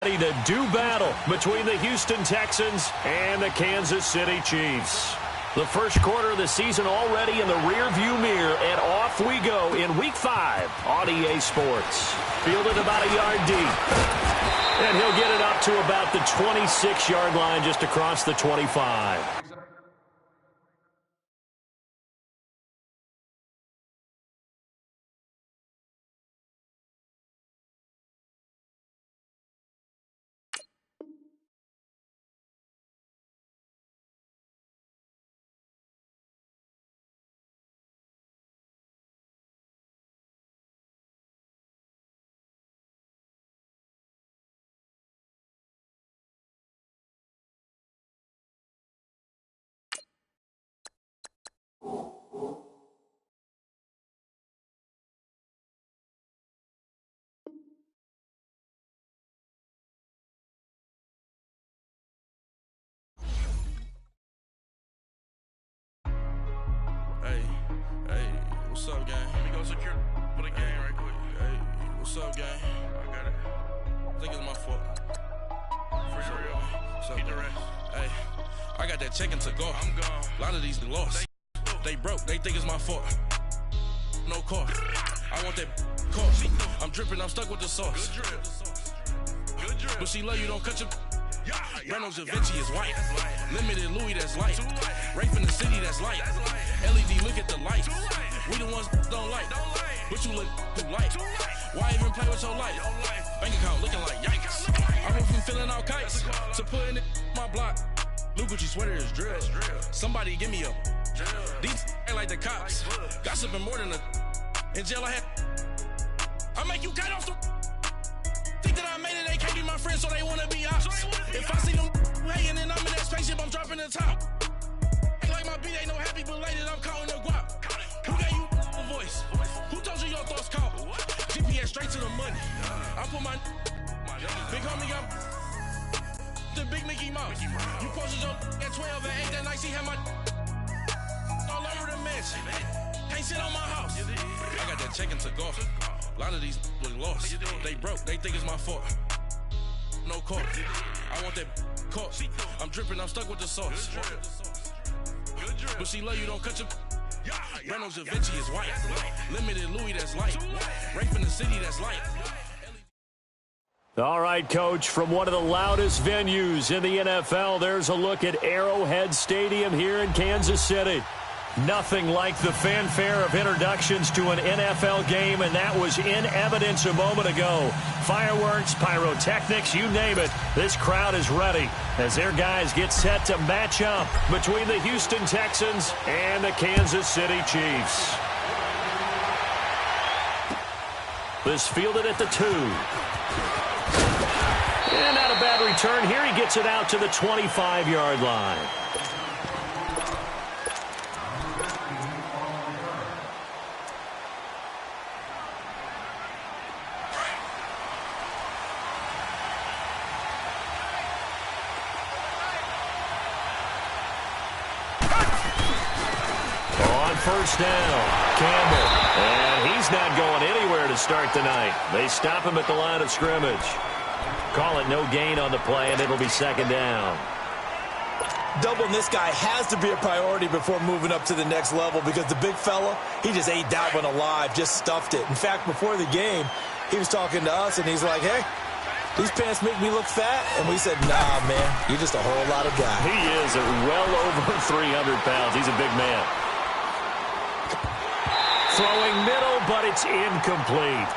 To do battle between the Houston Texans and the Kansas City Chiefs. The first quarter of the season already in the rearview mirror, and off we go in Week 5 on EA Sports. Fielded about a yard deep. And he'll get it up to about the 26-yard line just across the 25. Hey, what's up, gang? Let me go secure for the game right quick. Hey, what's up, gang? I got it. I think it's my fault. For real. What's up, keep the rest. Hey, I got that check-in to go. I'm gone. A lot of these lost. They broke. They think it's my fault. No car. I want that car. I'm dripping. I'm stuck with the sauce. Good drip. But she love you. Don't cut your... Reynolds Da Vinci is white. Limited Louis, that's light. Rape in the city, that's light. LED, look at the lights. We the ones don't like. But you look too light. Why even play with your life? Bank account looking like yikes. I went from filling out kites to putting it in my block. Blue Gucci sweater is drill. Somebody give me a. These ain't like the cops. Gossiping more than a. In jail I had. I make you cut off the. Think that I made it, they can't be my friends, so they wanna be ops. If I see them hanging and I'm in that spaceship, I'm dropping the top. Ain't like my beat ain't no happy belated, I'm counting the guap. Who gave you a voice? Who told you your thoughts count? GPS straight to the money. I put my big homie up the big Mickey Mouse. You posted your at 12 and 8 that night, see how my all over the mansion. Can't sit on my house. I got that check-in to golf. A lot of these look lost. They broke. They think it's my fault. No car. I want that car. I'm dripping. I'm stuck with the sauce. But she love you. Don't cut your... Reynolds Da Vinci is white. Limited Louis, that's light. Rape in the city, that's light. All right, Coach, from one of the loudest venues in the NFL, there's a look at Arrowhead Stadium here in Kansas City. Nothing like the fanfare of introductions to an NFL game, and that was in evidence a moment ago. Fireworks, pyrotechnics, you name it. This crowd is ready as their guys get set to match up between the Houston Texans and the Kansas City Chiefs. This fielded at the 2. And not a bad return here. He gets it out to the 25-yard line. First down, Campbell. And he's not going anywhere to start the night. They stop him at the line of scrimmage. Call it no gain on the play, and it'll be second down. Doubling this guy has to be a priority before moving up to the next level because the big fella, he just ate that one alive, just stuffed it. In fact, before the game, he was talking to us, and he's like, hey, these pants make me look fat. And we said, nah, man, you're just a whole lot of guy. He is well over 300 pounds. He's a big man. Throwing middle, but it's incomplete.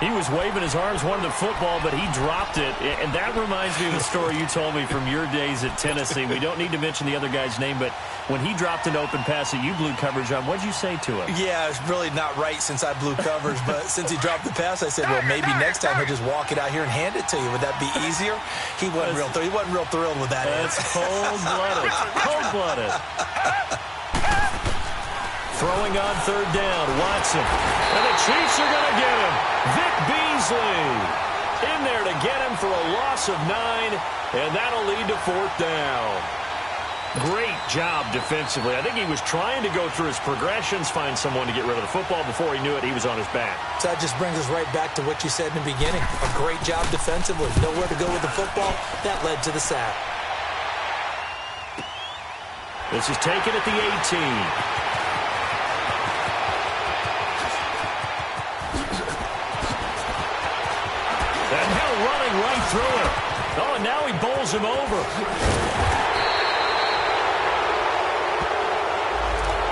He was waving his arms, wanted the football, but he dropped it. And that reminds me of the story you told me from your days at Tennessee. We don't need to mention the other guy's name, but when he dropped an open pass that you blew coverage on, what did you say to him? Yeah, it's really not right since I blew coverage, but since he dropped the pass, I said, well, maybe next time he'll just walk it out here and hand it to you. Would that be easier? He wasn't real thrilled with that. That's cold-blooded. Cold-blooded. Throwing on third down, Watson. And the Chiefs are going to get him. Vic Beasley in there to get him for a loss of 9, and that'll lead to fourth down. Great job defensively. I think he was trying to go through his progressions, find someone to get rid of the football. Before he knew it, he was on his back. So that just brings us right back to what you said in the beginning. A great job defensively. Nowhere to go with the football. That led to the sack. This is taken at the 18. And now running right through him. Oh, and now he bowls him over.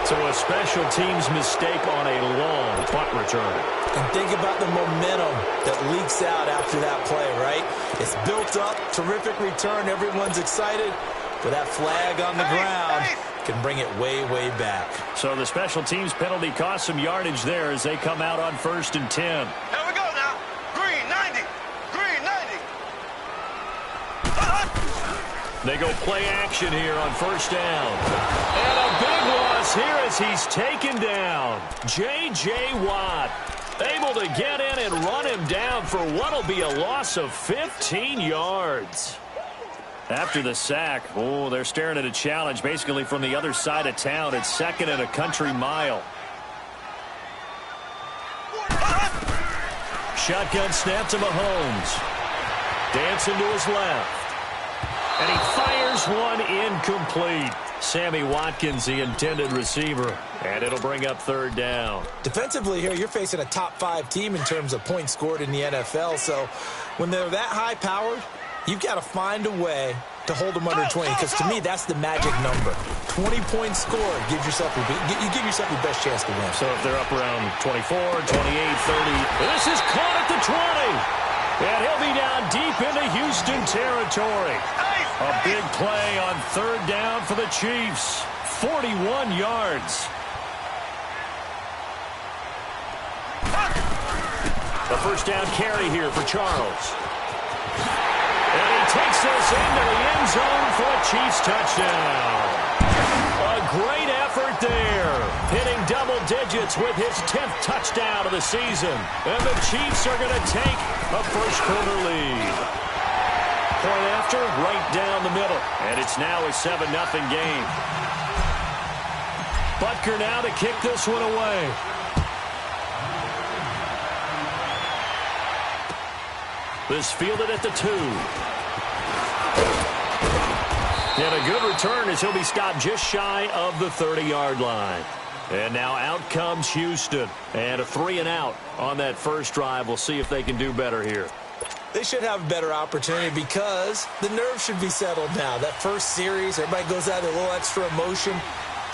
So a special teams mistake on a long punt return. And think about the momentum that leaks out after that play, right? It's built up, terrific return, everyone's excited, but that flag on the ground can bring it way, way back. So the special teams penalty cost some yardage there as they come out on 1st and 10. Here we go now. Green 90. Green 90. They go play action here on 1st down. And a big loss here as he's taken down. J.J. Watt able to get in and run him down for what'll be a loss of 15 yards. After the sack, oh, they're staring at a challenge basically from the other side of town. It's 2nd and a country mile. Shotgun snap to Mahomes. Dancing to his left. And he fires one incomplete. Sammy Watkins, the intended receiver. And it'll bring up 3rd down. Defensively here, you're facing a top 5 team in terms of points scored in the NFL. So when they're that high-powered, you've got to find a way to hold them under 20, because to me, that's the magic number. 20 points scored, you give yourself your best chance to win. So if they're up around 24, 28, 30, this is caught at the 20. And he'll be down deep into Houston territory. A big play on 3rd down for the Chiefs. 41 yards. The 1st down carry here for Charles. And he takes this into the end zone for a Chiefs touchdown. A great effort there. Hitting double digits with his 10th touchdown of the season. And the Chiefs are going to take a 1st quarter lead. Point after, right down the middle. And it's now a 7-0 game. Butker now to kick this one away. This fielded at the 2. And a good return as he'll be stopped just shy of the 30-yard line. And now out comes Houston. And a 3-and-out on that first drive. We'll see if they can do better here. They should have a better opportunity because the nerves should be settled now. That first series, everybody goes out with a little extra emotion.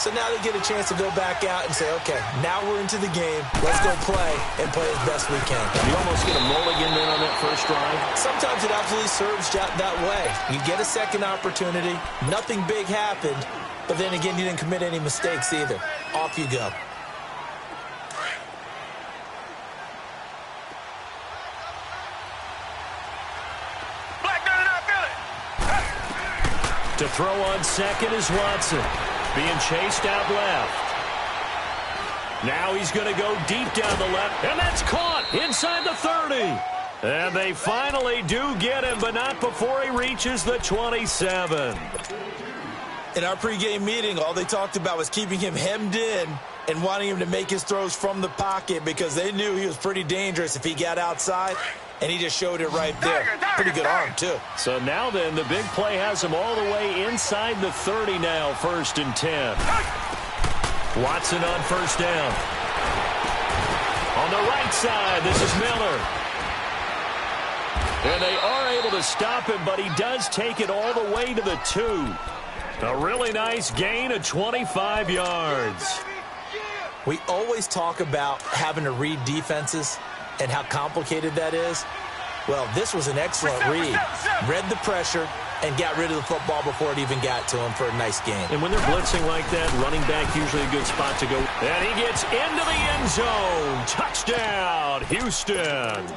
So now they get a chance to go back out and say, okay, now we're into the game. Let's go play and play as best we can. You almost get a mulligan then on that first drive. Sometimes it absolutely serves that way. You get a second opportunity. Nothing big happened. But then again, you didn't commit any mistakes either. Off you go. To throw on second is Watson. Being chased out left. Now he's going to go deep down the left. And that's caught inside the 30. And they finally do get him, but not before he reaches the 27. In our pregame meeting, all they talked about was keeping him hemmed in and wanting him to make his throws from the pocket because they knew he was pretty dangerous if he got outside. And he just showed it right there. Pretty good arm, too. So now then, the big play has him all the way inside the 30 now, 1st and 10. Watson on 1st down. On the right side, this is Miller. And they are able to stop him, but he does take it all the way to the 2. A really nice gain of 25 yards. We always talk about having to read defenses and how complicated that is. Well, this was an excellent read. Read the pressure and got rid of the football before it even got to him for a nice gain. And when they're blitzing like that, running back usually a good spot to go. And he gets into the end zone. Touchdown, Houston.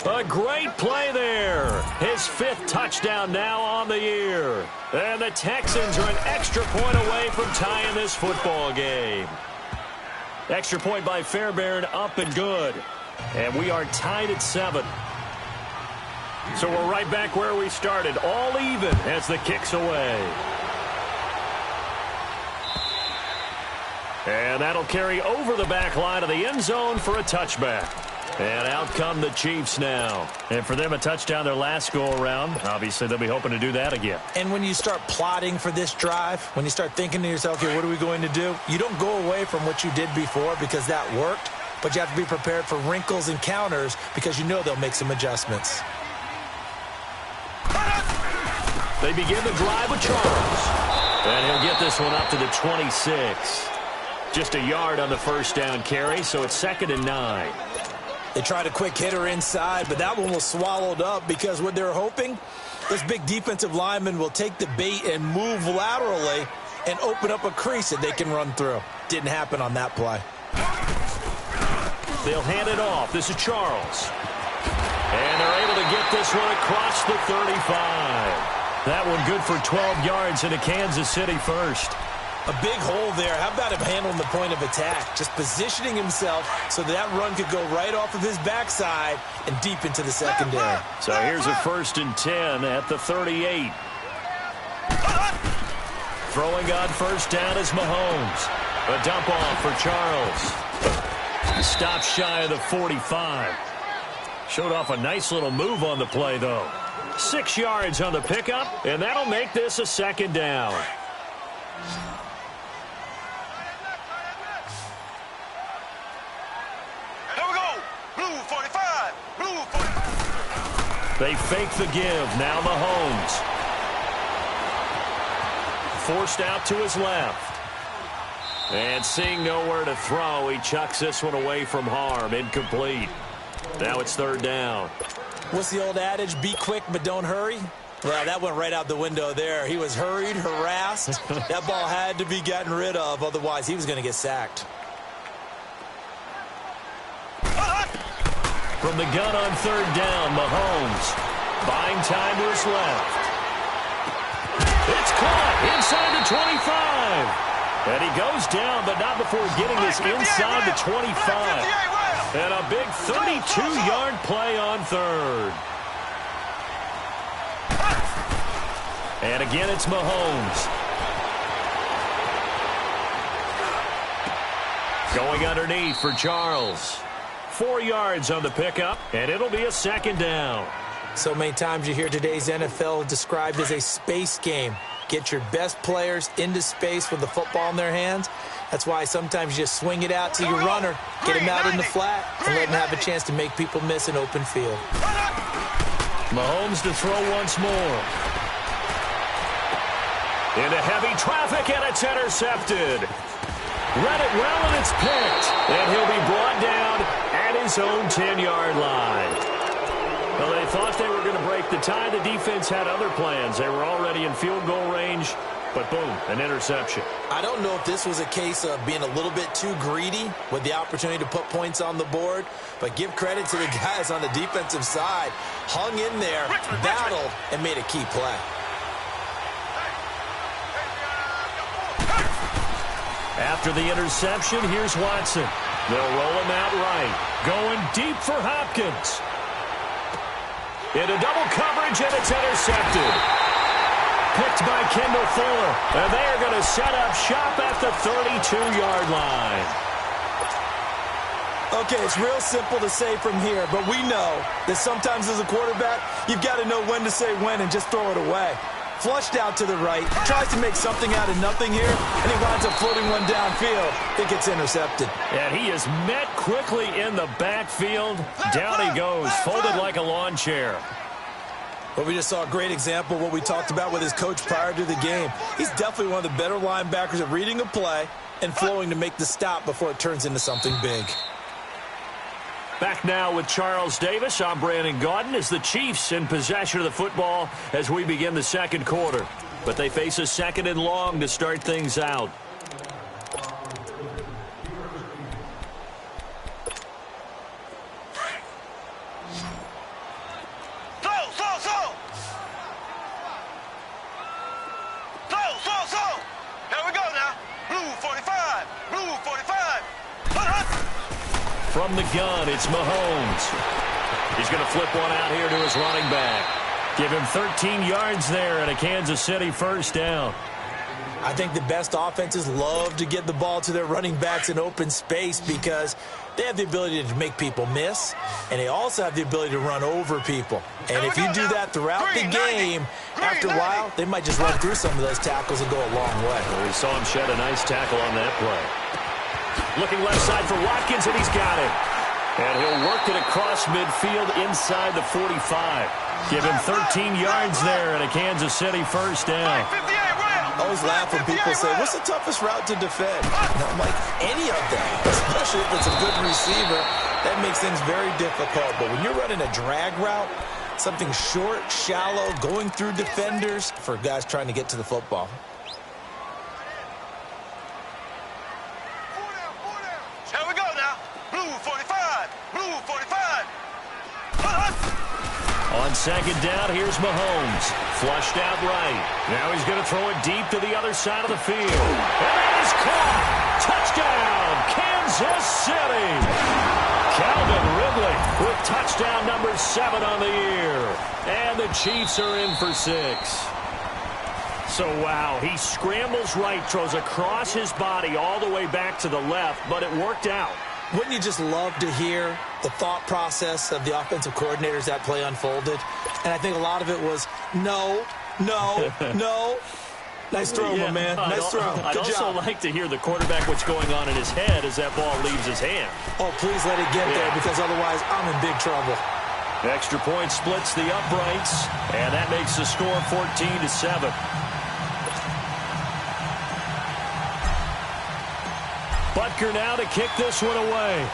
A great play there. His 5th touchdown now on the year. And the Texans are an extra point away from tying this football game. Extra point by Fairbairn, up and good. And we are tied at 7. So we're right back where we started, all even as the kick's away. And that'll carry over the back line of the end zone for a touchback. And out come the Chiefs now. And for them, a touchdown their last go-around. Obviously, they'll be hoping to do that again. And when you start plotting for this drive, when you start thinking to yourself, okay, what are we going to do? You don't go away from what you did before because that worked, but you have to be prepared for wrinkles and counters because you know they'll make some adjustments. They begin the drive with Charles. And he'll get this one up to the 26. Just a yard on the first down carry, so it's 2nd and 9. They tried a quick hitter inside, but that one was swallowed up because what they're hoping, this big defensive lineman will take the bait and move laterally and open up a crease that they can run through. Didn't happen on that play. They'll hand it off. This is Charles. And they're able to get this one across the 35. That one good for 12 yards into Kansas City first. A big hole there. How about him handling the point of attack? Just positioning himself so that run could go right off of his backside and deep into the secondary. So here's a 1st and 10 at the 38. Throwing on first down is Mahomes. A dump off for Charles. Stop shy of the 45. Showed off a nice little move on the play, though. 6 yards on the pickup, and that'll make this a 2nd down. They fake the give. Now Mahomes. Forced out to his left. And seeing nowhere to throw, he chucks this one away from harm. Incomplete. Now it's 3rd down. What's the old adage? Be quick, but don't hurry? Well, that went right out the window there. He was hurried, harassed. That ball had to be gotten rid of. Otherwise, he was going to get sacked. From the gun on 3rd down, Mahomes buying time to his left. It's caught inside the 25. And he goes down, but not before getting this inside the 25. And a big 32-yard play on 3rd. And again, it's Mahomes. Going underneath for Charles. 4 yards on the pickup, and it'll be a 2nd down. So many times you hear today's NFL described as a space game. Get your best players into space with the football in their hands. That's why sometimes you just swing it out to your runner, get him out in the flat, and let him have a chance to make people miss an open field. Mahomes to throw once more. Into heavy traffic, and it's intercepted. Read it well, and it's picked. And he'll be brought down at his own 10-yard line. Well, they thought they were going to break the tie. The defense had other plans. They were already in field goal range, but boom, an interception. I don't know if this was a case of being a little bit too greedy with the opportunity to put points on the board, but give credit to the guys on the defensive side. Hung in there, battled, and made a key play. After the interception, here's Watson. They'll roll him out right. Going deep for Hopkins. Into double coverage, and it's intercepted. Picked by Kendall Fuller. And they are going to set up shop at the 32-yard line. Okay, it's real simple to say from here, but we know that sometimes as a quarterback, you've got to know when to say when and just throw it away. Flushed out to the right, tries to make something out of nothing here, and he winds up floating one downfield. It gets intercepted. And he is met quickly in the backfield. Down he goes, folded like a lawn chair. But we just saw a great example of what we talked about with his coach prior to the game. He's definitely one of the better linebackers at reading a play and flowing to make the stop before it turns into something big. Back now with Charles Davis. I'm Brandon Gaudin as the Chiefs in possession of the football as we begin the second quarter. But they face a 2nd and long to start things out. Here we go now. Blue 45. Blue 45. From the gun, it's Mahomes. He's going to flip one out here to his running back. Give him 13 yards there and a Kansas City first down. I think the best offenses love to get the ball to their running backs in open space because they have the ability to make people miss, and they also have the ability to run over people. And if you do that throughout the game, after a while, they might just run through some of those tackles and go a long way. Well, we saw him shed a nice tackle on that play. Looking left side for Watkins, and he's got it. And he'll work it across midfield inside the 45. Give him 13 yards there and a Kansas City first down. I always laugh when people say, what's the toughest route to defend? And I'm like, any of them, especially if it's a good receiver. That makes things very difficult. But when you're running a drag route, something short, shallow, going through defenders for guys trying to get to the football. Here we go now. Blue 45. Blue 45. On second down, here's Mahomes. Flushed out right. Now he's going to throw it deep to the other side of the field. And that is caught. Touchdown, Kansas City. Calvin Ridley with touchdown number 7 on the year. And the Chiefs are in for 6. So, wow, he scrambles right, throws across his body all the way back to the left, but it worked out. Wouldn't you just love to hear the thought process of the offensive coordinators that play unfolded? And I think a lot of it was, no. Nice throw, my man. Nice throw. I'd also like to hear the quarterback what's going on in his head as that ball leaves his hand. Oh, please let it get there because otherwise I'm in big trouble. Extra point splits the uprights, and that makes the score 14-7. Butker now to kick this one away.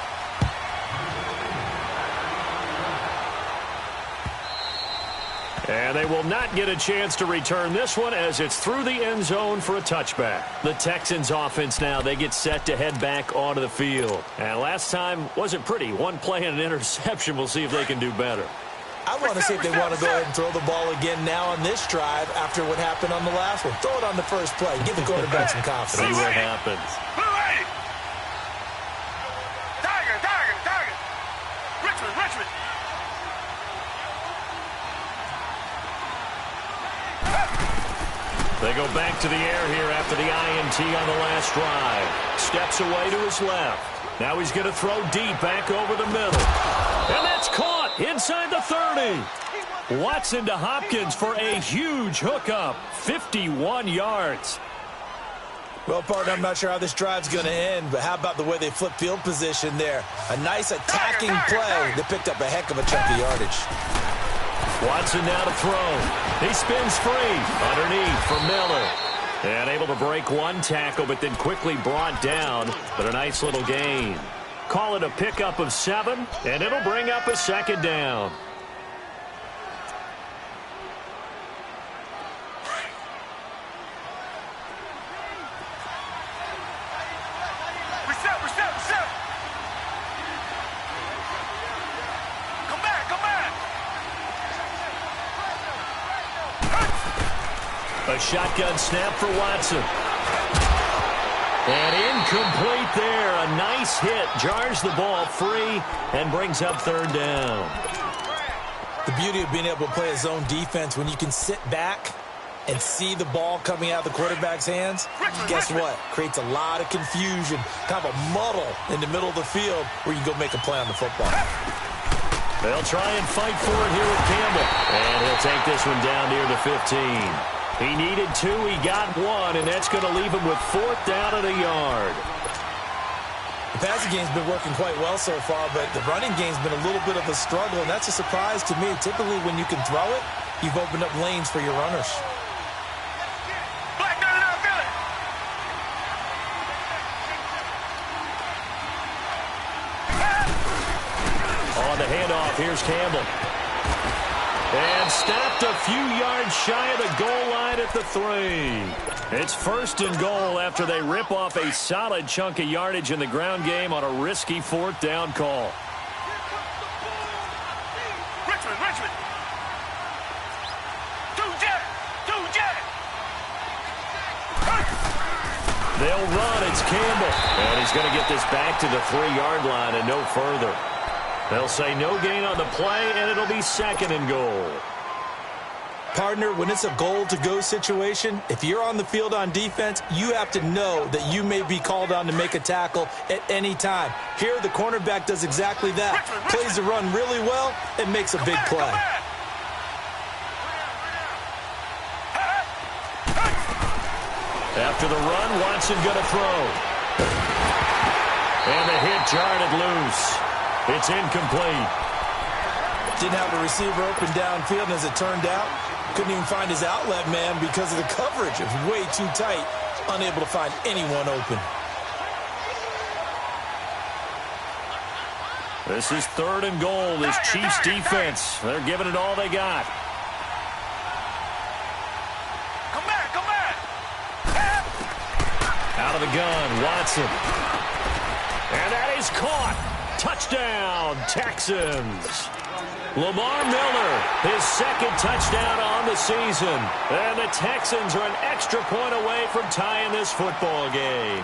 And they will not get a chance to return this one as it's through the end zone for a touchback. The Texans offense now, they get set to head back onto the field. And last time wasn't pretty. One play and an interception. We'll see if they can do better. I want to see if they want to go ahead and throw the ball again now on this drive after what happened on the last one. Throw it on the first play. Give the quarterback some confidence. See what happens. Richmond. They go back to the air here after the INT on the last drive. Steps away to his left. Now he's going to throw deep back over the middle. And that's caught inside the 30. Watson to Hopkins for a huge hookup. 51 yards. Well, partner, I'm not sure how this drive's going to end, but how about the way they flip field position there? A nice attacking play. They picked up a heck of a chunk of yardage. Watson now to throw. He spins free. Underneath for Miller. And able to break one tackle, but then quickly brought down. But a nice little gain. Call it a pickup of 7, and it'll bring up a second down. Reset. Come back. A shotgun snap for Watson. And incomplete there. A nice hit. Jars the ball free and brings up third down. The beauty of being able to play a zone defense when you can sit back and see the ball coming out of the quarterback's hands, guess what? Creates a lot of confusion, kind of a muddle in the middle of the field where you can go make a play on the football. They'll try and fight for it here with Campbell. And he'll take this one down near the 15. He needed 2, he got 1, and that's going to leave him with 4th down at a yard. The passing game's been working quite well so far, but the running game's been a little bit of a struggle, and that's a surprise to me. Typically, when you can throw it, you've opened up lanes for your runners. On the handoff, here's Campbell. And stopped a few yards shy of the goal line at the 3. It's 1st and goal after they rip off a solid chunk of yardage in the ground game on a risky 4th down call. Richmond. Two jet. They'll run. It's Campbell. And he's going to get this back to the 3-yard line and no further. They'll say no gain on the play, and it'll be 2nd and goal. Partner, when it's a goal-to-go situation, if you're on the field on defense, you have to know that you may be called on to make a tackle at any time. Here, the cornerback does exactly that. Plays the run really well and makes a big play. After the run, Watson going to throw. And the hit jarred it loose. It's incomplete. Didn't have a receiver open downfield, and as it turned out, couldn't even find his outlet man because of the coverage. It was way too tight, unable to find anyone open. This is 3rd and goal. This Chiefs defense, they're giving it all they got. Come back, come back. Out of the gun, Watson. And that is caught. Touchdown, Texans. Lamar Miller, his 2nd touchdown on the season. And the Texans are an extra point away from tying this football game.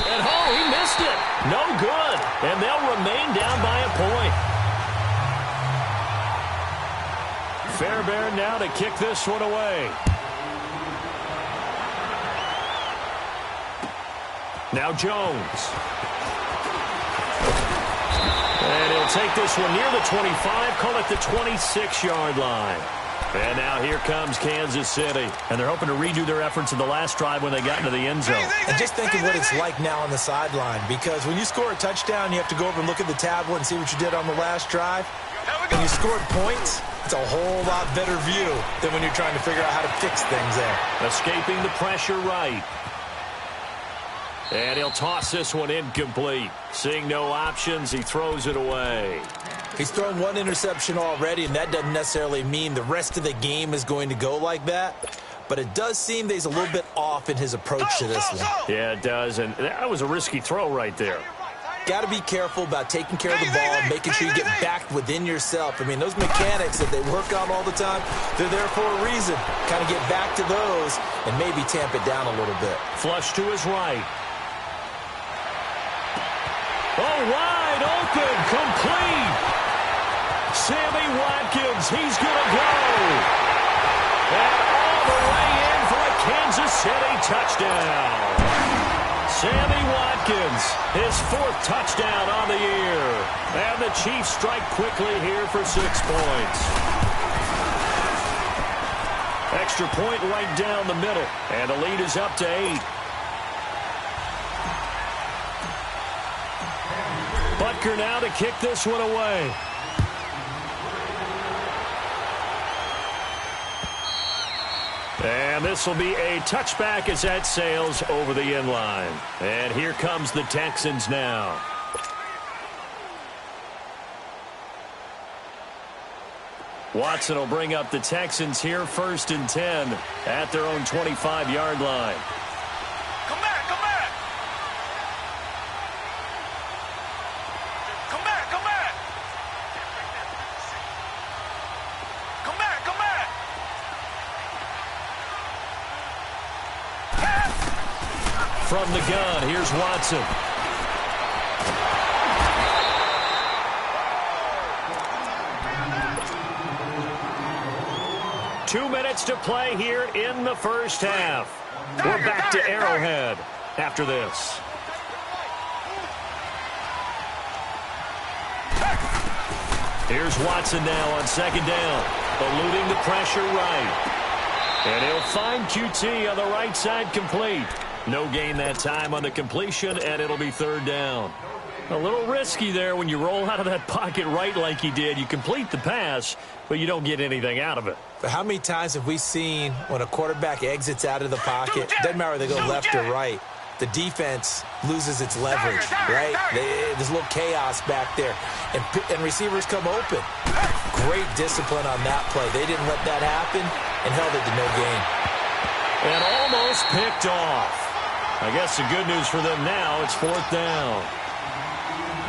And oh, he missed it. No good. And they'll remain down by a point. Fairbairn now to kick this one away. Now Jones. And he'll take this one near the 25, call it the 26-yard line. And now here comes Kansas City. And they're hoping to redo their efforts in the last drive when they got into the end zone. And just think of what it's like now on the sideline, because when you score a touchdown, you have to go over and look at the tablet and see what you did on the last drive. When you scored points, it's a whole lot better view than when you're trying to figure out how to fix things there. Escaping the pressure right. And he'll toss this one incomplete. Seeing no options, he throws it away. He's thrown 1 interception already, and that doesn't necessarily mean the rest of the game is going to go like that. But it does seem that he's a little bit off in his approach to this one. Yeah, it does, and that was a risky throw right there. Got to be careful about taking care of the ball and making sure you get back within yourself. I mean, those mechanics that they work on all the time, they're there for a reason. Kind of get back to those and maybe tamp it down a little bit. Flush to his right. Oh, wide open, complete. Sammy Watkins, he's going to go. And all the way in for a Kansas City touchdown. Sammy Watkins, his 4th touchdown on the year. And the Chiefs strike quickly here for 6 points. Extra point right down the middle. And the lead is up to 8. Butker now to kick this one away. And this will be a touchback as that sails over the end line. And here comes the Texans now. Watson will bring up the Texans here 1st and 10 at their own 25-yard line. Come back, come back. Come back, come back. Come back, come back. From the gun, here's Watson. Two minutes to play here in the first half. We're back to Arrowhead after this. Here's Watson now on 2nd down, eluding the pressure right. And he'll find QT on the right side complete. No gain that time on the completion, and it'll be 3rd down. A little risky there when you roll out of that pocket right like he did. You complete the pass, but you don't get anything out of it. But how many times have we seen when a quarterback exits out of the pocket, doesn't matter whether they go left or right, the defense loses its leverage, right? There's a little chaos back there, and receivers come open. Great discipline on that play. They didn't let that happen and held it to no gain. And almost picked off. I guess the good news for them now, it's 4th down.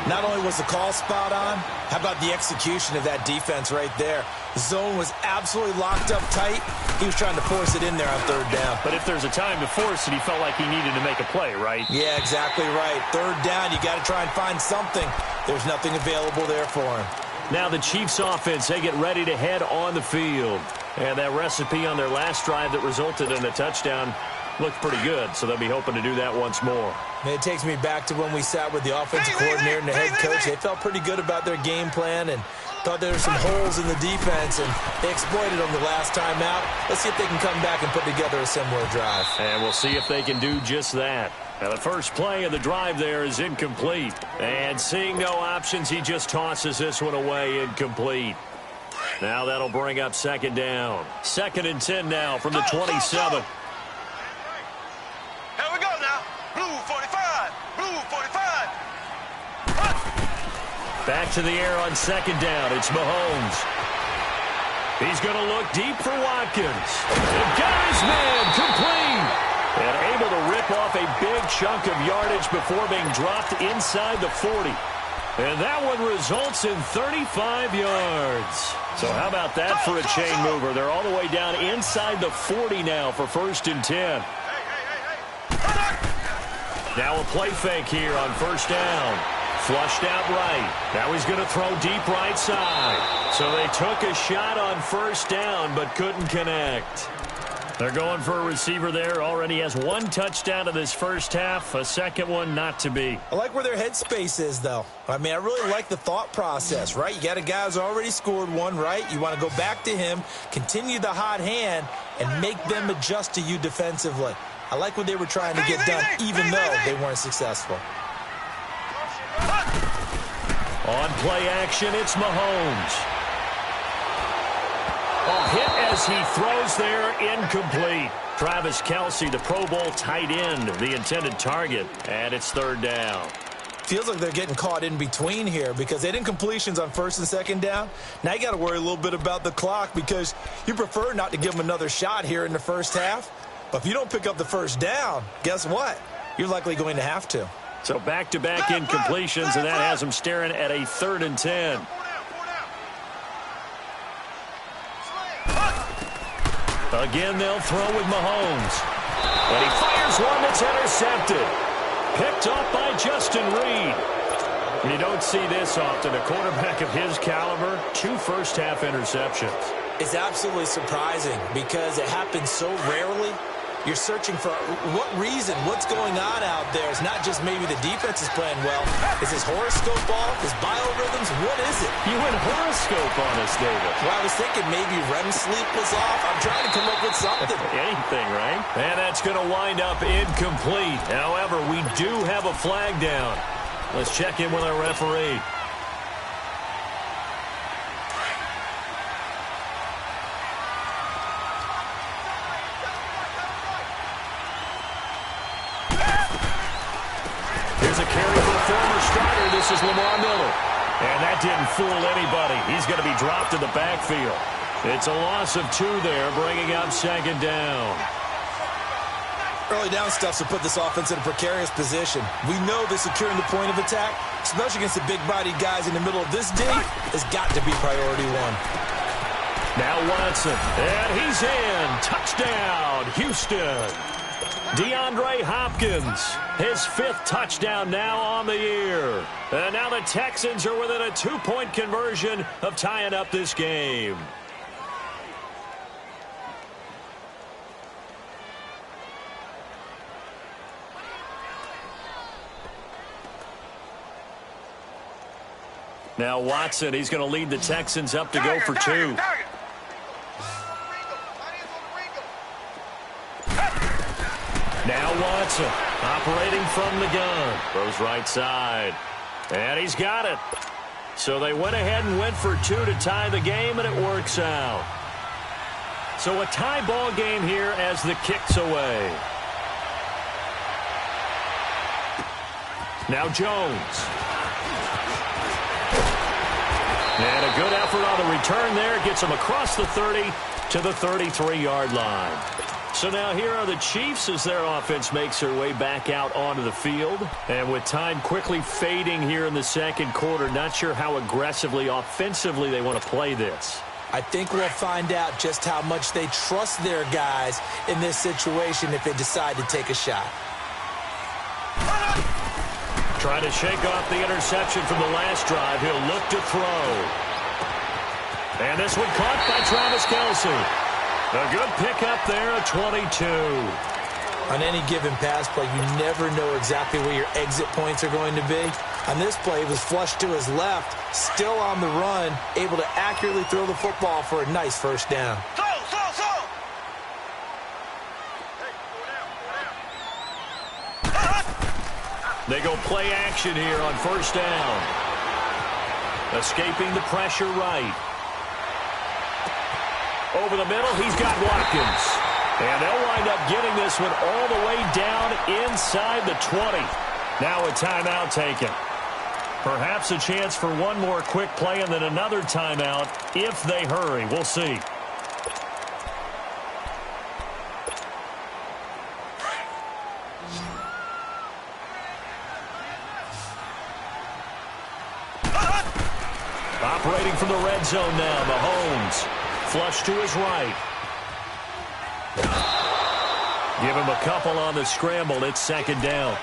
Not only was the call spot on, how about the execution of that defense right there? The zone was absolutely locked up tight. He was trying to force it in there on 3rd down. But if there's a time to force it, he felt like he needed to make a play, right? Yeah, exactly right. 3rd down, you got to try and find something. There's nothing available there for him. Now the Chiefs offense, they get ready to head on the field. And that recipe on their last drive that resulted in a touchdown looked pretty good, so they'll be hoping to do that once more. Man, it takes me back to when we sat with the offensive coordinator and the head coach. They felt pretty good about their game plan and thought there were some holes in the defense, and they exploited them the last time out. Let's see if they can come back and put together a similar drive. And we'll see if they can do just that. Now, the first play of the drive there is incomplete. And seeing no options, he just tosses this one away, incomplete. Now that'll bring up second down. 2nd and 10 now from the 27. Here we go now. Blue 45. Blue 45. Back to the air on 2nd down. It's Mahomes. He's going to look deep for Watkins. And got his man complete. And able to rip off a big chunk of yardage before being dropped inside the 40. And that one results in 35 yards. So how about that for a chain mover? They're all the way down inside the 40 now for 1st and 10. Now a play fake here on 1st down. Flushed out right. Now he's going to throw deep right side. So they took a shot on 1st down but couldn't connect. They're going for a receiver there. Already has 1 touchdown in this first half. A second one not to be. I like where their headspace is, though. I mean, I really like the thought process, right? You got a guy who's already scored 1, right? You want to go back to him, continue the hot hand, and make them adjust to you defensively. I like what they were trying to get done, even though they weren't successful. On play action, it's Mahomes. A hit as he throws there, incomplete. Travis Kelce, the Pro Bowl tight end, the intended target, and it's 3rd down. Feels like they're getting caught in between here because they didn't completions on 1st and 2nd down. Now you got to worry a little bit about the clock because you prefer not to give them another shot here in the first half. But if you don't pick up the 1st down, guess what? You're likely going to have to. So back-to-back incompletions, and that has them staring at a 3rd and 10. Again, they'll throw with Mahomes. And he fires one that's intercepted. Picked off by Justin Reed. And you don't see this often. A quarterback of his caliber, 2 first-half interceptions. It's absolutely surprising because it happens so rarely. You're searching for what reason, what's going on out there. It's not just maybe the defense is playing well. Is his horoscope off? His biorhythms? What is it? You went horoscope on us, David. Well, I was thinking maybe REM sleep was off. I'm trying to come up with something. Anything, right? And that's going to wind up incomplete. However, we do have a flag down. Let's check in with our referee. This is Lamar Miller. And that didn't fool anybody. He's going to be dropped in the backfield. It's a loss of 2 there, bringing up 2nd down. Early down stuff to put this offense in a precarious position. We know that securing the point of attack, especially against the big-bodied guys in the middle of this D, has got to be priority 1. Now Watson, and he's in. Touchdown, Houston. DeAndre Hopkins, his 5th touchdown now on the year. And now the Texans are within a 2-point conversion of tying up this game. Now Watson, he's going to lead the Texans up to go for 2. Now Watson, operating from the gun. Throws right side. And he's got it. So they went ahead and went for 2 to tie the game, and it works out. So a tie ball game here as the kick's away. Now Jones. And a good effort on the return there. Gets him across the 30 to the 33-yard line. So now here are the Chiefs as their offense makes their way back out onto the field. And with time quickly fading here in the 2nd quarter, not sure how aggressively, offensively they want to play this. I think we'll find out just how much they trust their guys in this situation if they decide to take a shot. Trying to shake off the interception from the last drive. He'll look to throw. And this one caught by Travis Kelce. A good pickup there at 22. On any given pass play, you never know exactly where your exit points are going to be. On this play, he was flushed to his left, still on the run, able to accurately throw the football for a nice first down. They go play action here on first down. Escaping the pressure right. Over the middle, he's got Watkins. And they'll wind up getting this one all the way down inside the 20. Now a timeout taken. Perhaps a chance for one more quick play and then another timeout if they hurry. We'll see. Operating from the red zone now, Mahomes. Flush to his right. Give him a couple on the scramble. It's second down.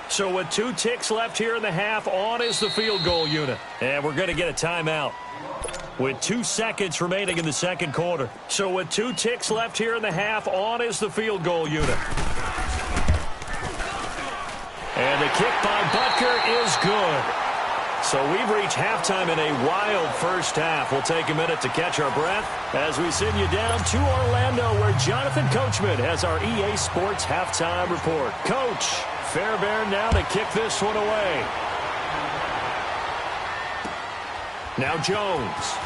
So with 2 ticks left here in the half, on is the field goal unit. And we're going to get a timeout. With 2 seconds remaining in the second quarter. So with 2 ticks left here in the half, on is the field goal unit. And the kick by Butker is good. So we've reached halftime in a wild first half. We'll take a minute to catch our breath as we send you down to Orlando, where Jonathan Coachman has our EA Sports halftime report. Coach, Fairbairn now to kick this one away. Now Jones.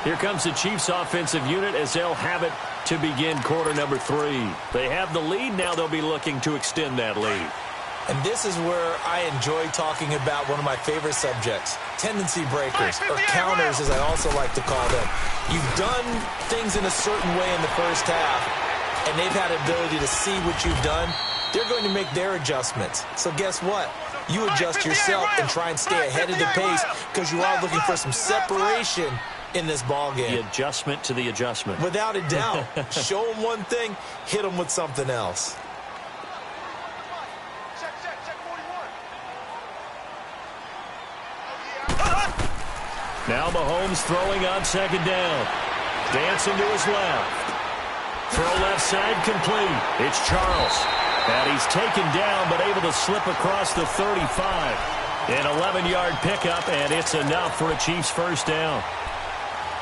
Here comes the Chiefs offensive unit as they'll have it to begin quarter number 3. They have the lead. Now they'll be looking to extend that lead. And this is where I enjoy talking about one of my favorite subjects, tendency breakers, or counters as I also like to call them. You've done things in a certain way in the first half, and they've had the ability to see what you've done. They're going to make their adjustments. So guess what? You adjust yourself and try and stay ahead of the pace because you are looking for some separation in this ball game. The adjustment to the adjustment. Without a doubt. Show them one thing, hit them with something else. Now Mahomes throwing on second down. Dancing to his left. Throw left side complete. It's Charles. And he's taken down but able to slip across the 35. An 11-yard pickup, and it's enough for a Chiefs first down.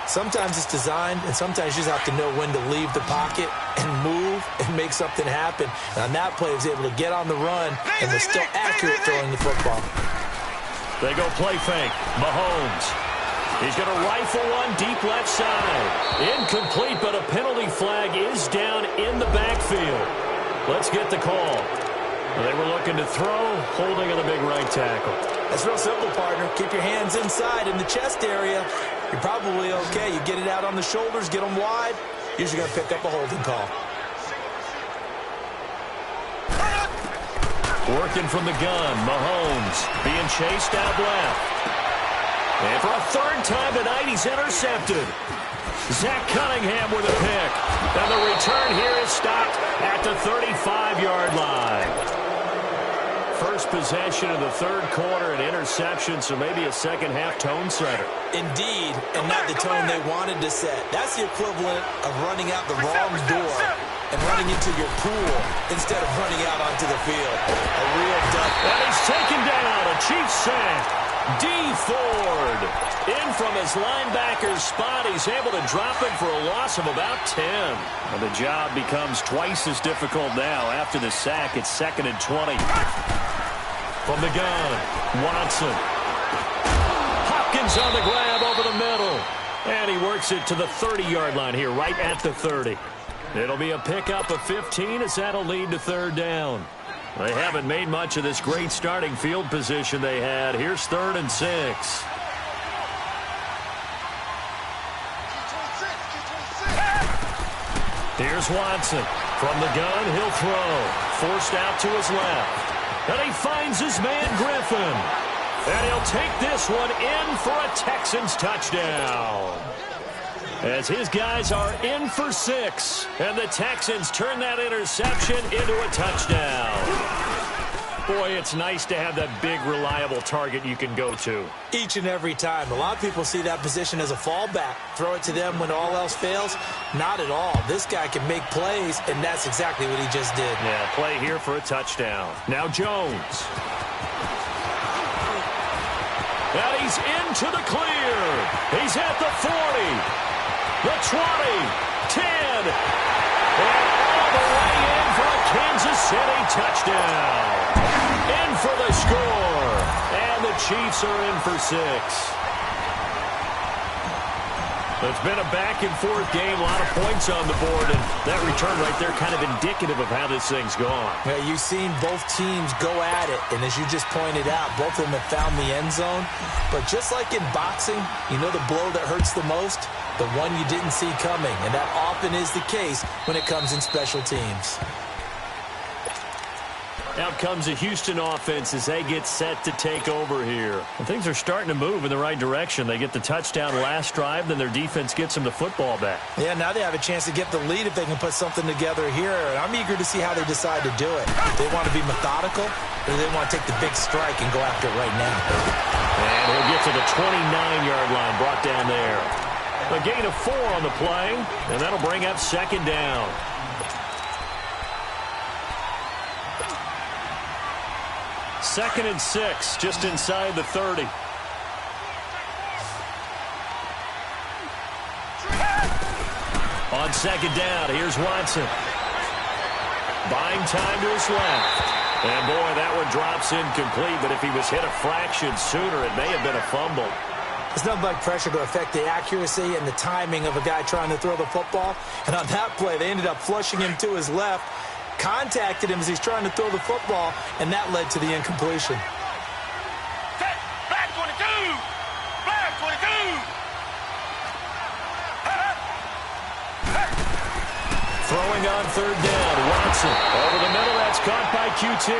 Sometimes it's designed, and sometimes you just have to know when to leave the pocket and move and make something happen. And on that play, he was able to get on the run, and was still accurate throwing the football. They go play fake. Mahomes. He's going to rifle one deep left side. Incomplete, but a penalty flag is down in the backfield. Let's get the call. They were looking to throw, holding on the big right tackle. That's real simple, partner. Keep your hands inside in the chest area. You're probably okay. You get it out on the shoulders, get them wide. Usually going to pick up a holding call. Working from the gun, Mahomes being chased out left. And for a third time tonight, he's intercepted. Zach Cunningham with a pick. And the return here is stopped at the 35-yard line. First possession of the third quarter, an interception, so maybe a second-half tone setter. Indeed, and not the tone they wanted to set. That's the equivalent of running out the wrong door and running into your pool instead of running out onto the field. A real duck. And he's taken down, a Chiefs sack. D. Ford in from his linebacker's spot. He's able to drop it for a loss of about 10. And the job becomes twice as difficult now. After the sack, it's 2nd and 20. From the gun, Watson. Hopkins on the grab over the middle. And he works it to the 30-yard line here, right at the 30. It'll be a pickup of 15 as that'll lead to third down. They haven't made much of this great starting field position they had. Here's 3rd and 6. Here's Watson. From the gun, he'll throw. Forced out to his left. And he finds his man Griffin. And he'll take this one in for a Texans touchdown. as his guys are in for 6. And the Texans turn that interception into a touchdown. Boy, it's nice to have that big, reliable target you can go to. Each and every time. A lot of people see that position as a fallback. Throw it to them when all else fails. Not at all. This guy can make plays, and that's exactly what he just did. Yeah, play here for a touchdown. Now Jones. And he's into the clear. He's at the 40, the 20, 10, and all the way in for a Kansas City touchdown. In for the score, and the Chiefs are in for 6. It's been a back-and-forth game, a lot of points on the board, and that return right there kind of indicative of how this thing's gone. Yeah, you've seen both teams go at it, and as you just pointed out, both of them have found the end zone. But just like in boxing, you know the blow that hurts the most? The one you didn't see coming, and that often is the case when it comes in special teams. Out comes the Houston offense as they get set to take over here. And things are starting to move in the right direction. They get the touchdown last drive, then their defense gets them the football back. Yeah, now they have a chance to get the lead if they can put something together here. And I'm eager to see how they decide to do it. They want to be methodical, or they want to take the big strike and go after it right now. And he'll get to the 29-yard line, brought down there. A gain of 4 on the play, and that'll bring up 2nd down. Second and 6, just inside the 30. On 2nd down, here's Watson. Buying time to his left. And boy, that one drops incomplete, but if he was hit a fraction sooner, it may have been a fumble. It's nothing like pressure to affect the accuracy and the timing of a guy trying to throw the football. And on that play, they ended up flushing him to his left. Contacted him as he's trying to throw the football, and that led to the incompletion. Black 22! Black 22! Throwing on 3rd down, Watson. Over the middle, that's caught by QT.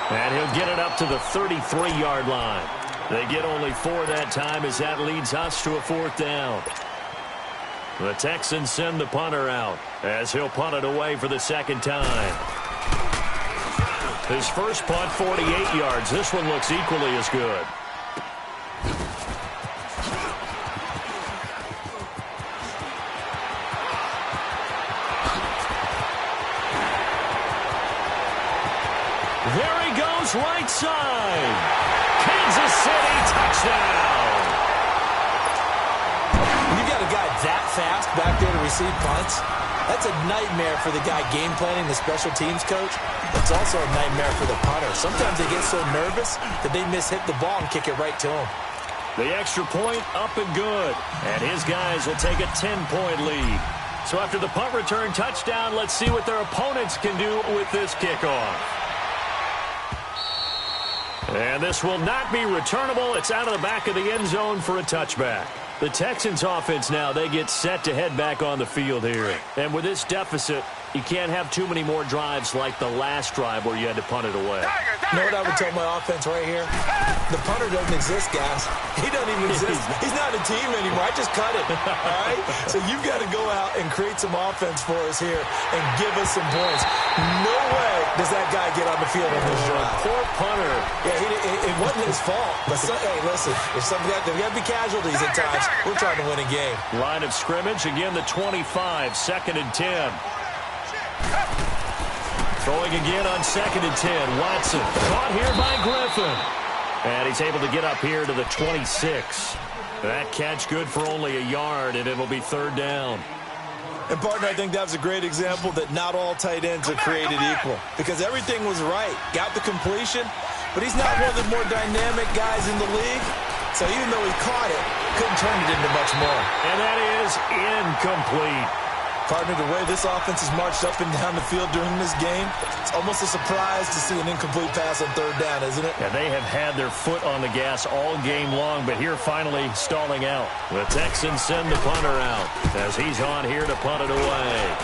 And he'll get it up to the 33-yard line. They get only 4 that time as that leads us to a 4th down. The Texans send the punter out as he'll punt it away for the 2nd time. His first punt, 48 yards. This one looks equally as good. There he goes, right side. Kansas City touchdown. You got a guy that fast back there to receive punts. That's a nightmare for the guy game planning, the special teams coach. It's also a nightmare for the punter. Sometimes they get so nervous that they miss hit the ball and kick it right to him. The extra point up and good. And his guys will take a 10-point lead. So after the punt return touchdown, let's see what their opponents can do with this kickoff. And this will not be returnable. It's out of the back of the end zone for a touchback. The Texans offense now, they get set to head back on the field here. And with this deficit, you can't have too many more drives like the last drive where you had to punt it away. You know what I would tell my offense right here? The punter doesn't exist, guys. He doesn't even exist. He's not a team anymore. I just cut it. All right? So you've got to go out and create some offense for us here and give us some points. No way does that guy get on the field on this drive. Poor punter. Yeah, it wasn't his fault. But hey, listen, if there got to be casualties at times, we're trying to win a game. Line of scrimmage, again the 25, 2nd and 10. Throwing again on 2nd and 10. Watson caught here by Griffin. And he's able to get up here to the 26. That catch good for only a yard, and it'll be 3rd down. And, partner, I think that was a great example that not all tight ends are created equal. Because everything was right. Got the completion, but he's not one of the more dynamic guys in the league. So even though he caught it, couldn't turn it into much more. And that is incomplete. Partner, the way this offense has marched up and down the field during this game, it's almost a surprise to see an incomplete pass on 3rd down, isn't it? Yeah, they have had their foot on the gas all game long, but here finally stalling out. The Texans send the punter out as he's on here to punt it away.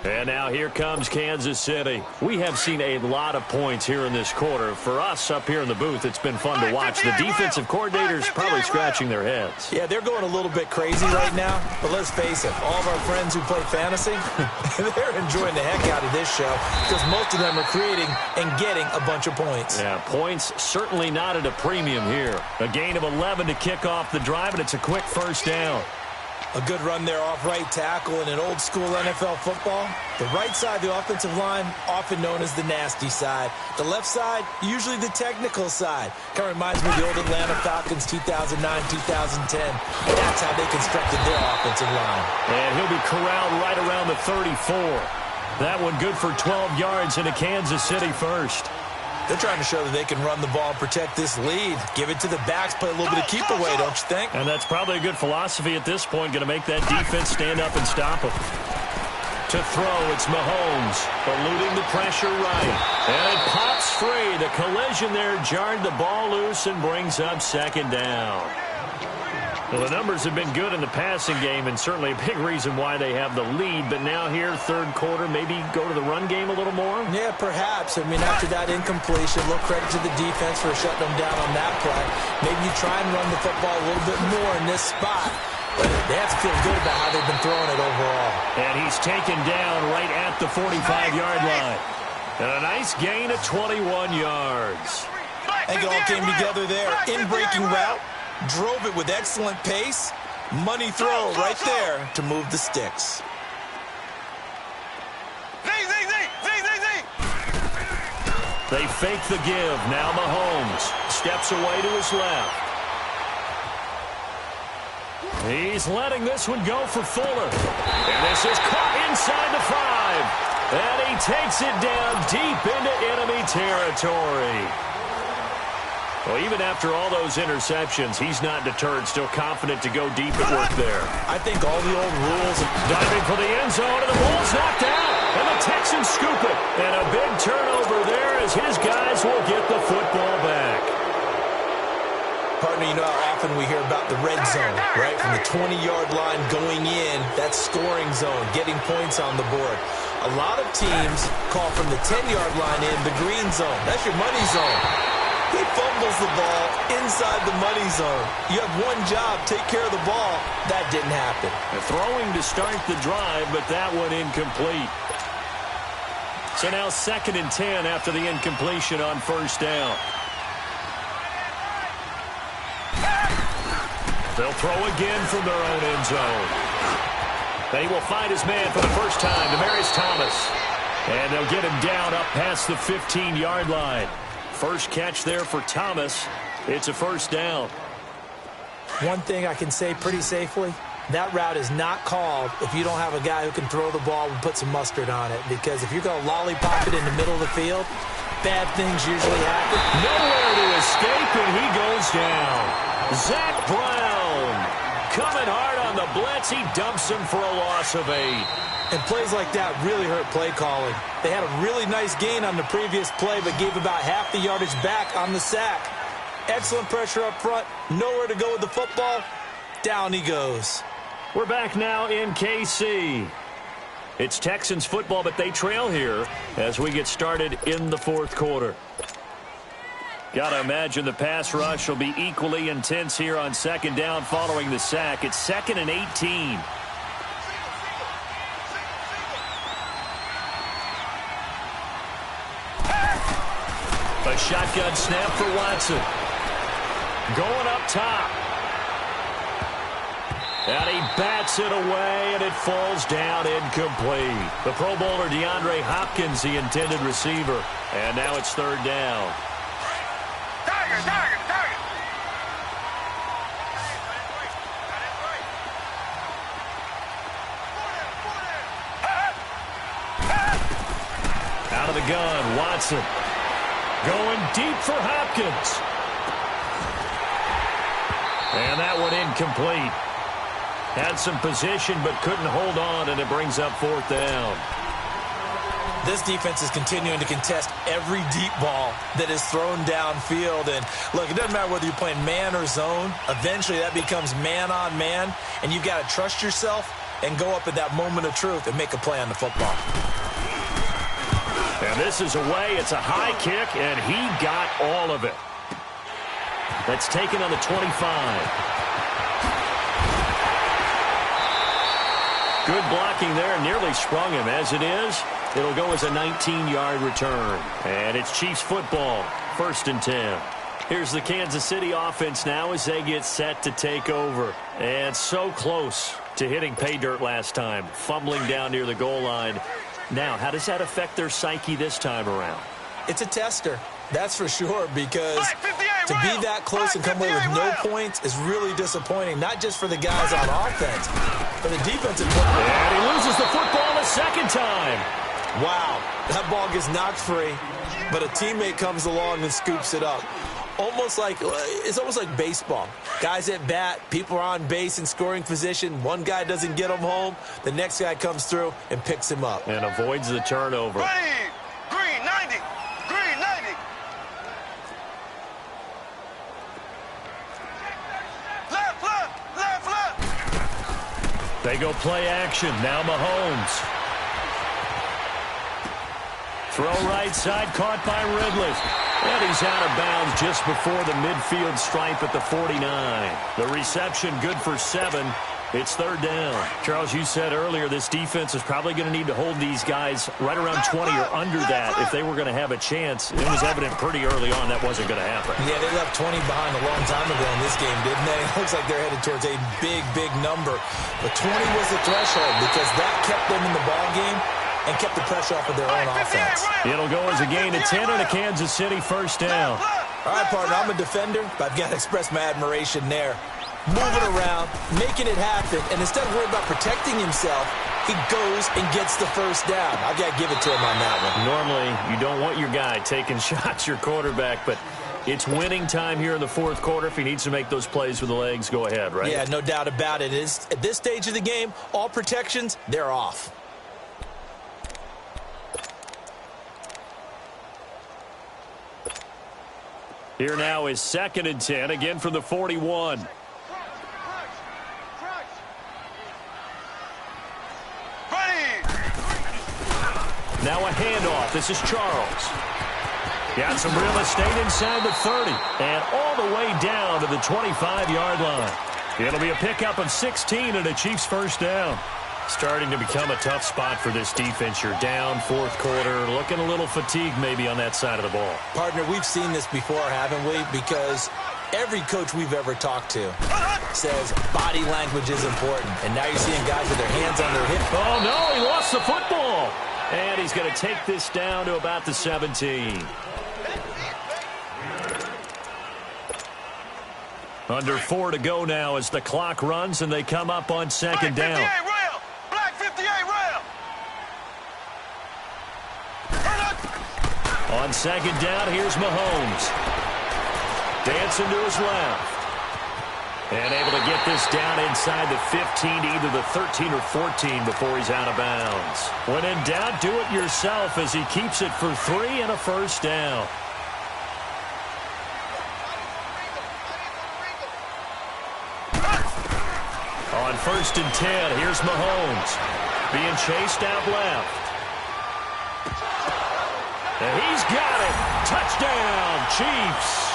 And now here comes Kansas City. We have seen a lot of points here in this quarter. For us up here in the booth, it's been fun to watch. The defensive coordinators probably scratching their heads. Yeah, they're going a little bit crazy right now. But let's face it, all of our friends who play fantasy, they're enjoying the heck out of this show because most of them are creating and getting a bunch of points. Yeah, points certainly not at a premium here. A gain of 11 to kick off the drive, and it's a quick first down. A good run there off right tackle in an old-school NFL football. The right side of the offensive line, often known as the nasty side. The left side, usually the technical side. Kind of reminds me of the old Atlanta Falcons 2009-2010. That's how they constructed their offensive line. And he'll be corralled right around the 34. That one good for 12 yards into Kansas City first. They're trying to show that they can run the ball and protect this lead. Give it to the backs, play a little bit of keep away, don't you think? And that's probably a good philosophy at this point, going to make that defense stand up and stop them. To throw, it's Mahomes, eluding the pressure right. And it pops free. The collision there jarred the ball loose and brings up second down. Well, the numbers have been good in the passing game, and certainly a big reason why they have the lead. But now here, third quarter, maybe go to the run game a little more? Yeah, perhaps. I mean, after that incompletion, a little credit to the defense for shutting them down on that play. Maybe you try and run the football a little bit more in this spot. But they have to feel good about how they've been throwing it overall. And he's taken down right at the 45-yard line. And a nice gain of 21 yards. I think it all came together there. In-breaking route. Drove it with excellent pace. Money throw right there to move the sticks. They fake the give. Now Mahomes steps away to his left. He's letting this one go for Fuller. And this is caught inside the 5. And he takes it down deep into enemy territory. Well, even after all those interceptions, he's not deterred, still confident to go deep at work there. I think all the old rules. Diving for the end zone, and the ball's knocked out. And the Texans scoop it. And a big turnover there as his guys will get the football back. Partner, you know how often we hear about the red zone, right? From the 20-yard line going in, that scoring zone, getting points on the board. A lot of teams call from the 10-yard line in the green zone. That's your money zone. He fumbles the ball inside the money zone. You have one job, take care of the ball. That didn't happen. Throwing to start the drive, but that one incomplete. So now 2nd and 10 after the incompletion on first down. They'll throw again from their own end zone. They will find his man for the first time, Demaryius Thomas. And they'll get him down up past the 15-yard line. First catch there for Thomas. It's a first down. One thing I can say pretty safely, that route is not called if you don't have a guy who can throw the ball and put some mustard on it. Because if you're going to lollipop it in the middle of the field, bad things usually happen. Nowhere to escape, and he goes down. Zach Brown coming hard on the blitz. He dumps him for a loss of 8. And plays like that really hurt play calling. They had a really nice gain on the previous play, but gave about half the yardage back on the sack. Excellent pressure up front. Nowhere to go with the football. Down he goes. We're back now in KC. It's Texans football, but they trail here as we get started in the fourth quarter. Got to imagine the pass rush will be equally intense here on second down following the sack. It's 2nd and 18. A shotgun snap for Watson. Going up top. And he bats it away, and it falls down incomplete. The Pro Bowler DeAndre Hopkins, the intended receiver. And now it's third down. Out of the gun, Watson. Going deep for Hopkins. And that one incomplete. Had some position but couldn't hold on, and it brings up fourth down. This defense is continuing to contest every deep ball that is thrown downfield. And look, it doesn't matter whether you're playing man or zone. Eventually that becomes man on man, and you've got to trust yourself and go up at that moment of truth and make a play on the football. And this is away. It's a high kick, and he got all of it. That's taken on the 25. Good blocking there. Nearly sprung him. As it is, it'll go as a 19-yard return. And it's Chiefs football. 1st and 10. Here's the Kansas City offense now as they get set to take over. And so close to hitting pay dirt last time. Fumbling down near the goal line. Now, how does that affect their psyche this time around? It's a tester. That's for sure, because to be that close and come away with no points is really disappointing, not just for the guys on offense, but the defensive player. And he loses the football a second time. Wow, that ball gets knocked free, but a teammate comes along and scoops it up. It's almost like baseball. Guys at bat, people are on base in scoring position. One guy doesn't get him home. The next guy comes through and picks him up. And avoids the turnover. Ready. Green 90. Green 90. Left, left, left, left. They go play action. Now Mahomes. Throw right side, caught by Ridley. And he's out of bounds just before the midfield stripe at the 49. The reception good for 7. It's 3rd down. Charles, you said earlier this defense is probably going to need to hold these guys right around 20 or under that if they were going to have a chance. It was evident pretty early on that wasn't going to happen. Yeah, they left 20 behind a long time ago in this game, didn't they? It looks like they're headed towards a big, big number. But 20 was the threshold because that kept them in the ball game and kept the pressure off of their own offense. It'll go as a gain of 10 and a Kansas City 1st down. All right, partner, I'm a defender, but I've got to express my admiration there. Moving around, making it happen, and instead of worrying about protecting himself, he goes and gets the 1st down. I've got to give it to him on that one. Normally, you don't want your guy taking shots, your quarterback, but it's winning time here in the 4th quarter. If he needs to make those plays with the legs, go ahead, right? Yeah, no doubt about it. At this stage of the game, all protections, they're off. Here now is 2nd and 10, again from the 41. Now a handoff. This is Charles. Got some real estate inside the 30. And all the way down to the 25-yard line. It'll be a pickup of 16 and a Chiefs 1st down. Starting to become a tough spot for this defense. You're down 4th quarter, looking a little fatigued maybe on that side of the ball. Partner, we've seen this before, haven't we? Because every coach we've ever talked to says body language is important. And now you're seeing guys with their hands on their hips. Oh, no, he lost the football. And he's going to take this down to about the 17. Under 4 to go now as the clock runs and they come up on 2nd down. On 2nd down, here's Mahomes. Dancing to his left. And able to get this down inside the 15 to either the 13 or 14 before he's out of bounds. When in doubt, do it yourself as he keeps it for 3 and a 1st down. On 1st and 10, here's Mahomes. Being chased out left. And he's got it. Touchdown, Chiefs.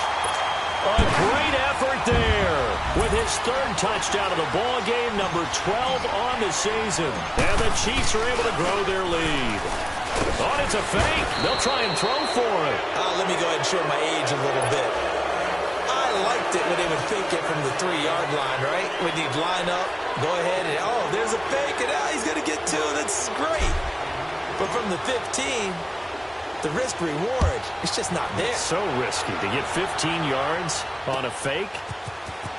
A great effort there with his 3rd touchdown of the ball game, number 12 on the season. And the Chiefs are able to grow their lead. Oh, it's a fake. They'll try and throw for it. Let me go ahead and show my age a little bit. I liked it when they would fake it from the 3-yard line, right? When you'd line up, go ahead and, there's a fake, and he's going to get 2. That's great. But from the 15... the risk-reward, it's just not there. It's so risky to get 15 yards on a fake.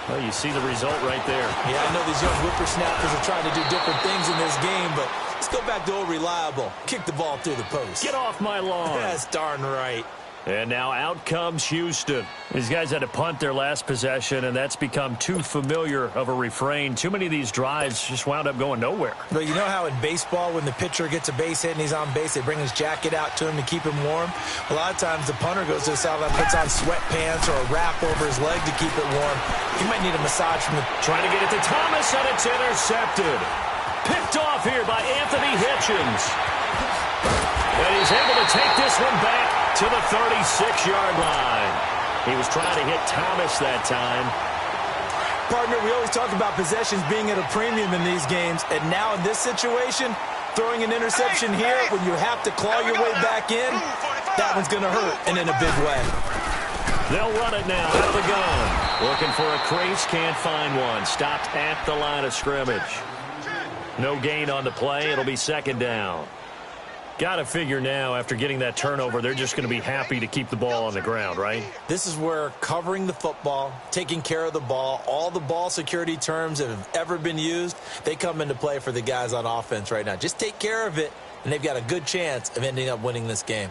Well, you see the result right there. Yeah, I know these young whippersnappers are trying to do different things in this game, but let's go back to old reliable. Kick the ball through the post. Get off my lawn. That's darn right. And now out comes Houston. These guys had to punt their last possession, and that's become too familiar of a refrain. Too many of these drives just wound up going nowhere. But you know how in baseball, when the pitcher gets a base hit and he's on base, they bring his jacket out to him to keep him warm? A lot of times the punter goes to the sideline, puts on sweatpants or a wrap over his leg to keep it warm. He might need a massage from the... Trying to get it to Thomas, and it's intercepted. Picked off here by Anthony Hitchens. And he's able to take this one back to the 36-yard line. He was trying to hit Thomas that time. Partner, we always talk about possessions being at a premium in these games, and now in this situation, throwing an interception here when you have to claw your way back in, that one's going to hurt, and in a big way. They'll run it now at the gun. Looking for a crease, can't find one. Stopped at the line of scrimmage. No gain on the play. It'll be second down. Got to figure now, after getting that turnover, they're just going to be happy to keep the ball on the ground, right? This is where covering the football, taking care of the ball, all the ball security terms that have ever been used, they come into play for the guys on offense right now. Just take care of it, and they've got a good chance of ending up winning this game.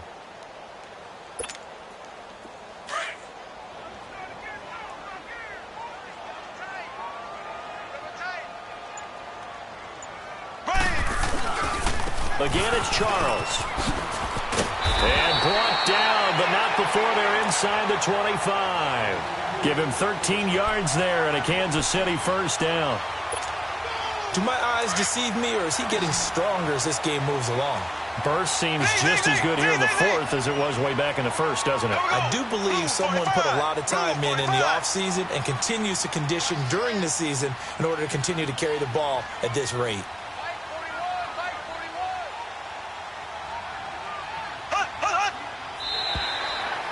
Again, it's Charles. And brought down, but not before they're inside the 25. Give him 13 yards there and a Kansas City first down. Do my eyes deceive me, or is he getting stronger as this game moves along? Burst seems just as good here in the fourth as it was way back in the first, doesn't it? I do believe someone put a lot of time in the offseason and continues to condition during the season in order to continue to carry the ball at this rate.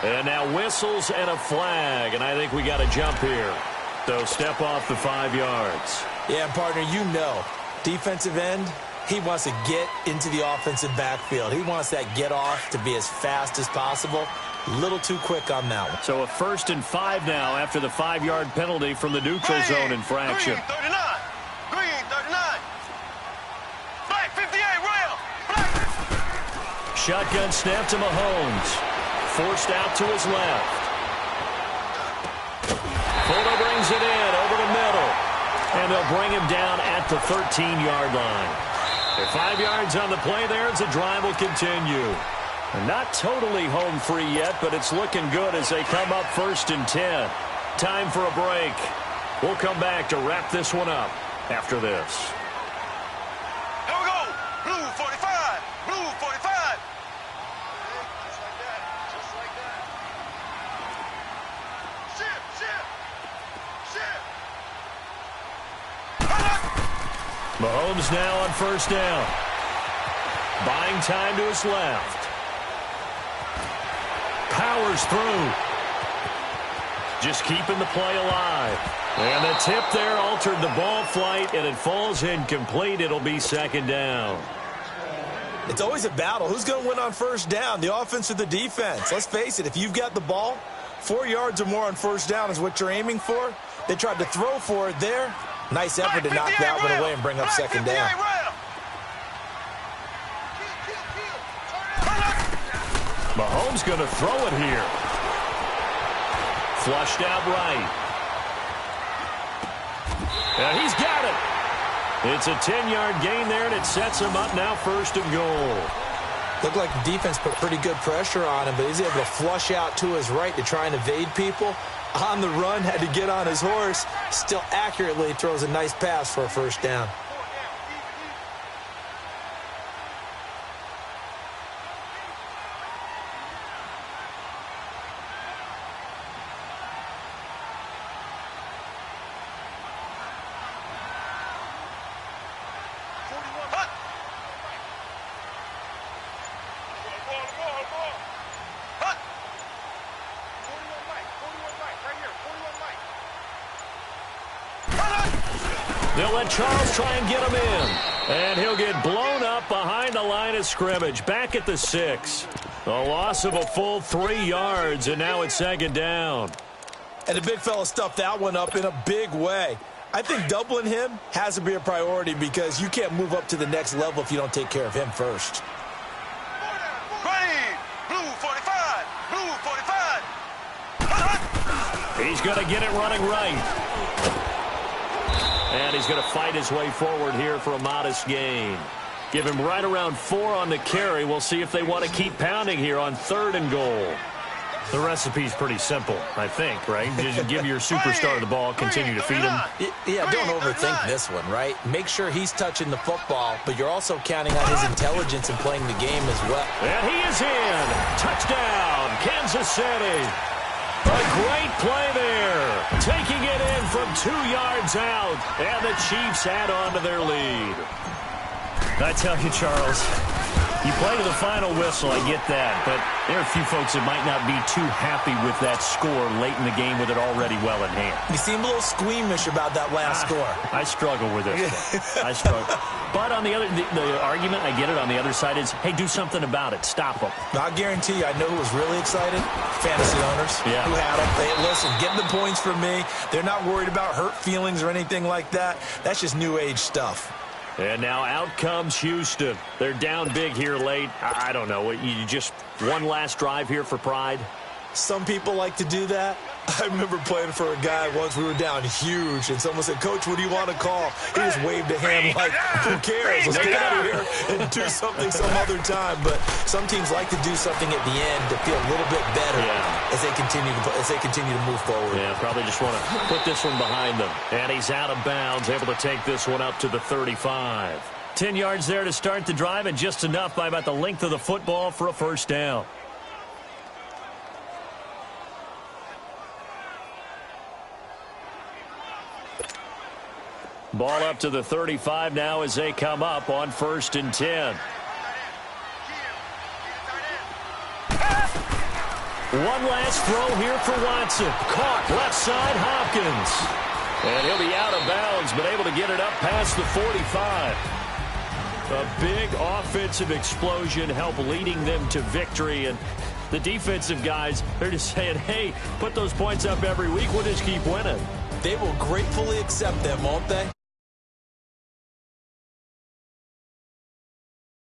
And now whistles and a flag, and I think we got a jump here. So step off the 5 yards. Yeah, partner, you know, defensive end, he wants to get into the offensive backfield. He wants that get off to be as fast as possible. A little too quick on that one. So a 1st and 5 now after the 5-yard penalty from the neutral zone infraction. Green 39. Green 39. Black 58, rail. Black. Shotgun snap to Mahomes. Forced out to his left. Fuller brings it in over the middle. And they'll bring him down at the 13-yard line. They're 5 yards on the play there as the drive will continue. And not totally home free yet, but it's looking good as they come up 1st and 10. Time for a break. We'll come back to wrap this one up after this. Here we go. Blue 45. Blue 45. Just like that. Mahomes now on 1st down. Buying time to his left. Powers through. Just keeping the play alive. And the tip there altered the ball flight, and it falls incomplete. It'll be 2nd down. It's always a battle. Who's going to win on 1st down, the offense or the defense? Let's face it, if you've got the ball, 4 yards or more on 1st down is what you're aiming for. They tried to throw for it there. Nice effort to knock that one away and bring up 2nd down. Mahomes going to throw it here. Flushed out right. And he's got it. It's a 10-yard gain there, and it sets him up now 1st and goal. Looked like the defense put pretty good pressure on him, but he's able to flush out to his right to try and evade people. On the run, had to get on his horse. Still accurately throws a nice pass for a 1st down. They'll let Charles try and get him in. And he'll get blown up behind the line of scrimmage. Back at the 6. A loss of a full 3 yards, and now it's 2nd down. And the big fella stuffed that one up in a big way. I think doubling him has to be a priority because you can't move up to the next level if you don't take care of him first. Green. Blue 45. Blue 45. He's going to get it running right. And he's going to fight his way forward here for a modest gain. Give him right around 4 on the carry. We'll see if they want to keep pounding here on 3rd and goal. The recipe's pretty simple, I think, right? Just give your superstar the ball, continue to feed him. Yeah, don't overthink this one, right? Make sure he's touching the football, but you're also counting on his intelligence in playing the game as well. And he is in. Touchdown, Kansas City. A great play there. Taking it in from 2 yards out. And the Chiefs add on to their lead. I tell you, Charles, you play to the final whistle, I get that. But there are a few folks that might not be too happy with that score late in the game with it already well in hand. You seem a little squeamish about that last score. I struggle with this one. I struggle. But on the other, the argument, I get it, on the other side is, hey, do something about it. Stop them. I guarantee you, I know who was really excited. Fantasy owners who had them. Hey, listen, get the points from me. They're not worried about hurt feelings or anything like that. That's just new age stuff. And now out comes Houston. They're down big here late. I don't know. You just one last drive here for pride? Some people like to do that. I remember playing for a guy once. We were down huge, and someone said, "Coach, what do you want to call?" He just waved a hand like, who cares? Let's get out of here and do something some other time. But some teams like to do something at the end to feel a little bit better as they continue to move forward. Yeah, probably just want to put this one behind them. And he's out of bounds, able to take this one up to the 35. 10 yards there to start the drive, and just enough by about the length of the football for a first down. Ball up to the 35 now as they come up on 1st and 10. One last throw here for Watson. Caught left side, Hopkins. And he'll be out of bounds, but able to get it up past the 45. A big offensive explosion help leading them to victory. And the defensive guys, they're just saying, hey, put those points up every week. We'll just keep winning. They will gratefully accept them, won't they?